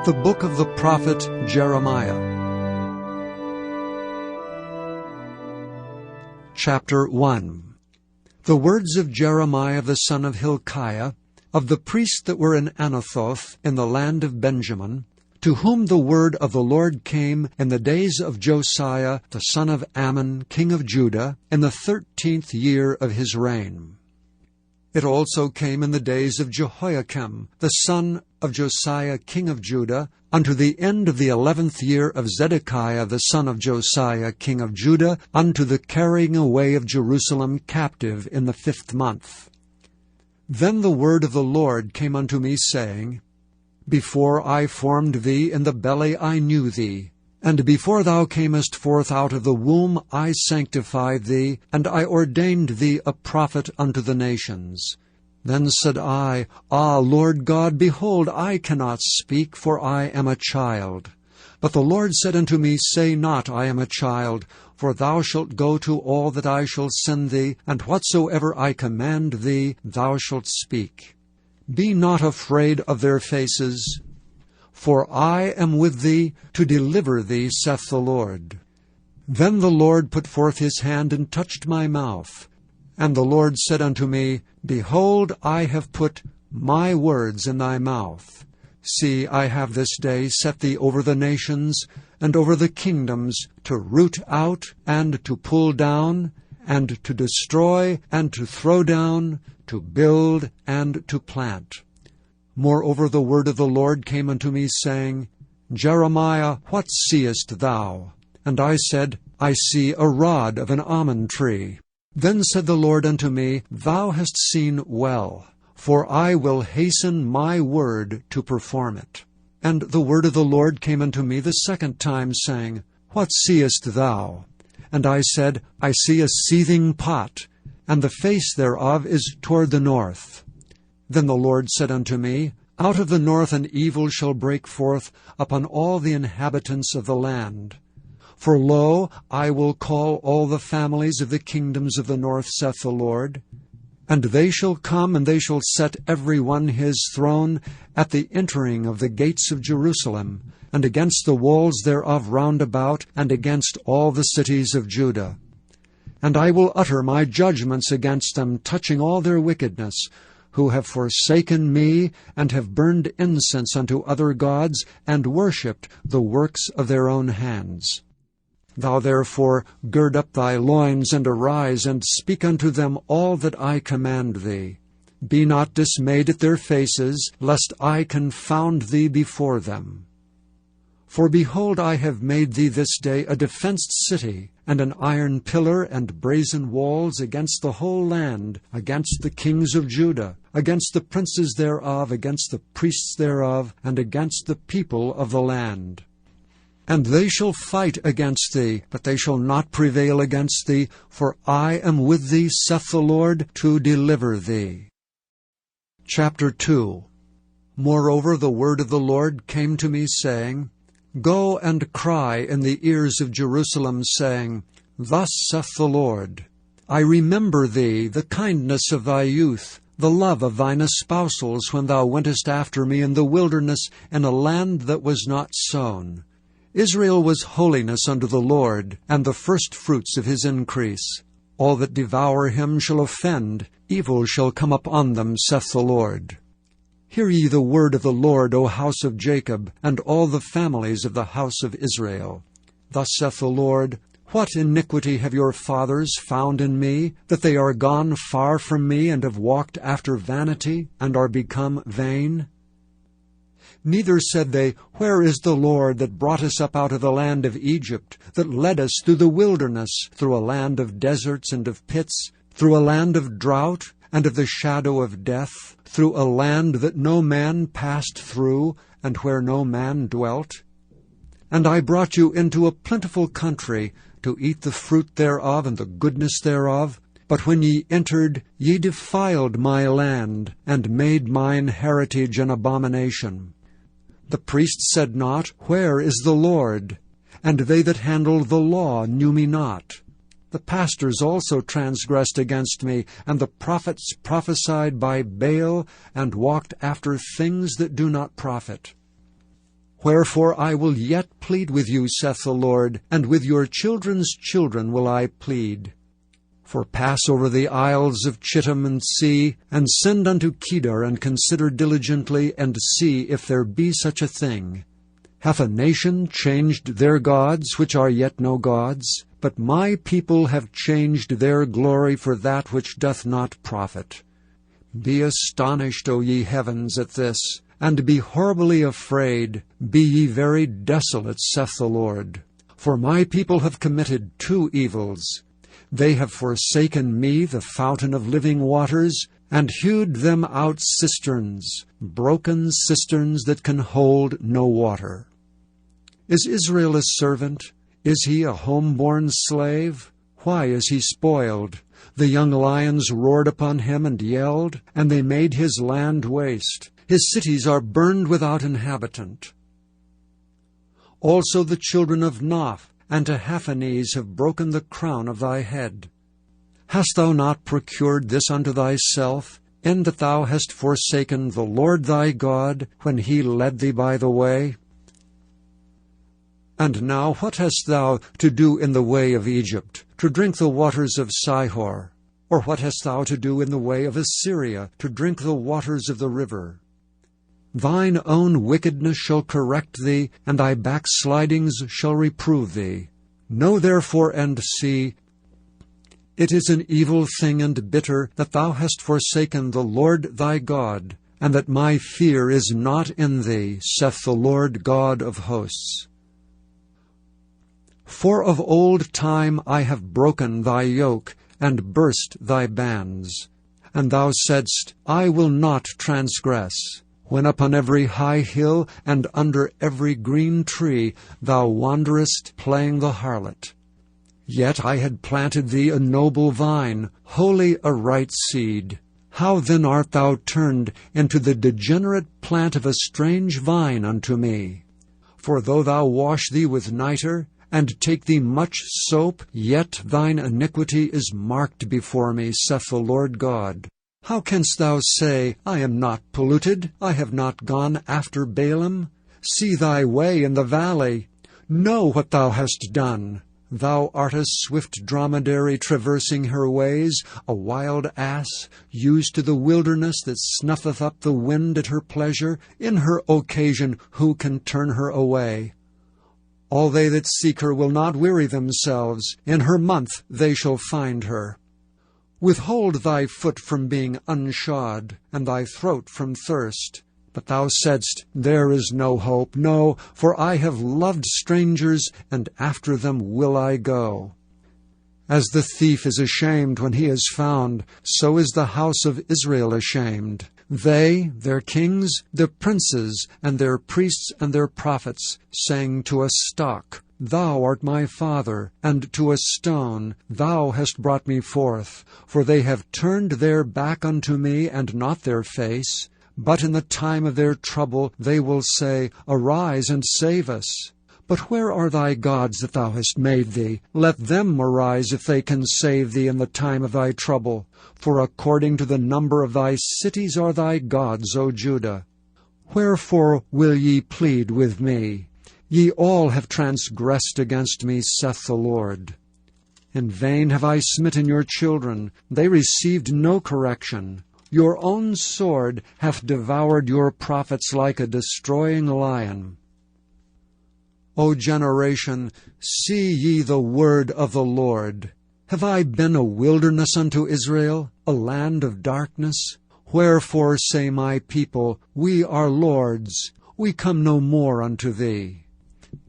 The book of the prophet Jeremiah. Chapter 1. The words of Jeremiah the son of Hilkiah, of the priests that were in Anathoth in the land of Benjamin, to whom the word of the Lord came in the days of Josiah the son of Ammon, king of Judah, in the 13th year of his reign. It also came in the days of Jehoiakim, the son of Josiah king of Judah, unto the end of the 11th year of Zedekiah the son of Josiah king of Judah, unto the carrying away of Jerusalem captive in the 5th month. Then the word of the Lord came unto me, saying, Before I formed thee in the belly I knew thee, and before thou camest forth out of the womb I sanctified thee, and I ordained thee a prophet unto the nations. Then said I, Ah, Lord God, behold, I cannot speak, for I am a child. But the Lord said unto me, Say not, I am a child, for thou shalt go to all that I shall send thee, and whatsoever I command thee, thou shalt speak. Be not afraid of their faces, for I am with thee to deliver thee, saith the Lord. Then the Lord put forth his hand and touched my mouth. And the Lord said unto me, Behold, I have put my words in thy mouth. See, I have this day set thee over the nations, and over the kingdoms, to root out, and to pull down, and to destroy, and to throw down, to build, and to plant. Moreover the word of the Lord came unto me, saying, Jeremiah, what seest thou? And I said, I see a rod of an almond tree. Then said the Lord unto me, Thou hast seen well, for I will hasten my word to perform it. And the word of the Lord came unto me the second time, saying, What seest thou? And I said, I see a seething pot, and the face thereof is toward the north. Then the Lord said unto me, Out of the north an evil shall break forth upon all the inhabitants of the land. For lo, I will call all the families of the kingdoms of the north, saith the Lord. And they shall come, and they shall set every one his throne at the entering of the gates of Jerusalem, and against the walls thereof round about, and against all the cities of Judah. And I will utter my judgments against them, touching all their wickedness, who have forsaken me, and have burned incense unto other gods, and worshipped the works of their own hands. Thou therefore gird up thy loins, and arise, and speak unto them all that I command thee. Be not dismayed at their faces, lest I confound thee before them. For behold, I have made thee this day a defenced city, and an iron pillar and brazen walls against the whole land, against the kings of Judah, against the princes thereof, against the priests thereof, and against the people of the land. And they shall fight against thee, but they shall not prevail against thee, for I am with thee, saith the Lord, to deliver thee. Chapter 2. Moreover the word of the Lord came to me, saying, Go and cry in the ears of Jerusalem, saying, Thus saith the Lord, I remember thee, the kindness of thy youth, the love of thine espousals, when thou wentest after me in the wilderness, in a land that was not sown. Israel was holiness unto the Lord, and the firstfruits of his increase. All that devour him shall offend, evil shall come upon them, saith the Lord. Hear ye the word of the Lord, O house of Jacob, and all the families of the house of Israel. Thus saith the Lord, What iniquity have your fathers found in me, that they are gone far from me, and have walked after vanity, and are become vain? Neither said they, Where is the Lord that brought us up out of the land of Egypt, that led us through the wilderness, through a land of deserts and of pits, through a land of drought and of the shadow of death, through a land that no man passed through, and where no man dwelt? And I brought you into a plentiful country, to eat the fruit thereof and the goodness thereof. But when ye entered, ye defiled my land, and made mine heritage an abomination. The priests said not, Where is the Lord? And they that handled the law knew me not. The pastors also transgressed against me, and the prophets prophesied by Baal, and walked after things that do not profit. Wherefore I will yet plead with you, saith the Lord, and with your children's children will I plead. For pass over the isles of Chittim and see, and send unto Kedar, and consider diligently, and see if there be such a thing. Hath a nation changed their gods, which are yet no gods? But my people have changed their glory for that which doth not profit. Be astonished, O ye heavens, at this, and be horribly afraid. Be ye very desolate, saith the Lord. For my people have committed two evils. They have forsaken me, the fountain of living waters, and hewed them out cisterns, broken cisterns that can hold no water. Is Israel a servant? Is he a home-born slave? Why is he spoiled? The young lions roared upon him and yelled, and they made his land waste. His cities are burned without inhabitant. Also the children of Noph and Tahaphanes have broken the crown of thy head. Hast thou not procured this unto thyself, in that thou hast forsaken the Lord thy God, when he led thee by the way? And now what hast thou to do in the way of Egypt, to drink the waters of Sihor? Or what hast thou to do in the way of Assyria, to drink the waters of the river? Thine own wickedness shall correct thee, and thy backslidings shall reprove thee. Know therefore and see, it is an evil thing and bitter that thou hast forsaken the Lord thy God, and that my fear is not in thee, saith the Lord God of hosts. For of old time I have broken thy yoke, and burst thy bands. And thou saidst, I will not transgress. When upon every high hill and under every green tree thou wanderest playing the harlot. Yet I had planted thee a noble vine, wholly a right seed. How then art thou turned into the degenerate plant of a strange vine unto me? For though thou wash thee with nitre, and take thee much soap, yet thine iniquity is marked before me, saith the Lord God. How canst thou say, I am not polluted, I have not gone after Balaam? See thy way in the valley. Know what thou hast done. Thou art a swift dromedary traversing her ways, a wild ass, used to the wilderness that snuffeth up the wind at her pleasure. In her occasion who can turn her away? All they that seek her will not weary themselves. In her month they shall find her. Withhold thy foot from being unshod, and thy throat from thirst. But thou saidst, there is no hope. No, for I have loved strangers, and after them will I go. As the thief is ashamed when he is found, so is the house of Israel ashamed. They, their kings, their princes, and their priests and their prophets, sang to a stock, Thou art my father, and to a stone, Thou hast brought me forth. For they have turned their back unto me, and not their face. But in the time of their trouble they will say, Arise and save us. But where are thy gods that thou hast made thee? Let them arise if they can save thee in the time of thy trouble. For according to the number of thy cities are thy gods, O Judah. Wherefore will ye plead with me? Ye all have transgressed against me, saith the Lord. In vain have I smitten your children. They received no correction. Your own sword hath devoured your prophets like a destroying lion. O generation, see ye the word of the Lord. Have I been a wilderness unto Israel, a land of darkness? Wherefore say my people, We are lords, we come no more unto thee.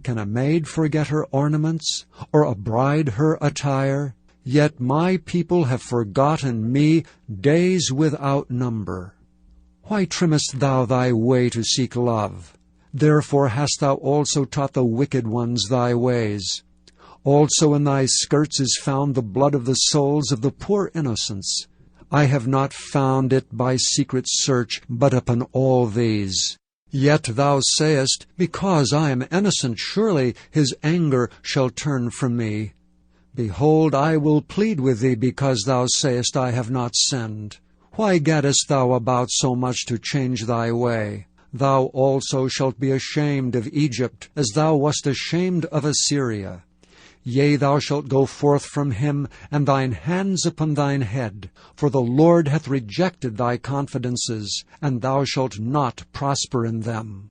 Can a maid forget her ornaments, or a bride her attire? Yet my people have forgotten me days without number. Why trimmest thou thy way to seek love? Therefore hast thou also taught the wicked ones thy ways. Also in thy skirts is found the blood of the souls of the poor innocents. I have not found it by secret search, but upon all these. Yet thou sayest, Because I am innocent, surely his anger shall turn from me. Behold, I will plead with thee, because thou sayest, I have not sinned. Why gaddest thou about so much to change thy way? Thou also shalt be ashamed of Egypt, as thou wast ashamed of Assyria. Yea, thou shalt go forth from him, and thine hands upon thine head. For the Lord hath rejected thy confidences, and thou shalt not prosper in them.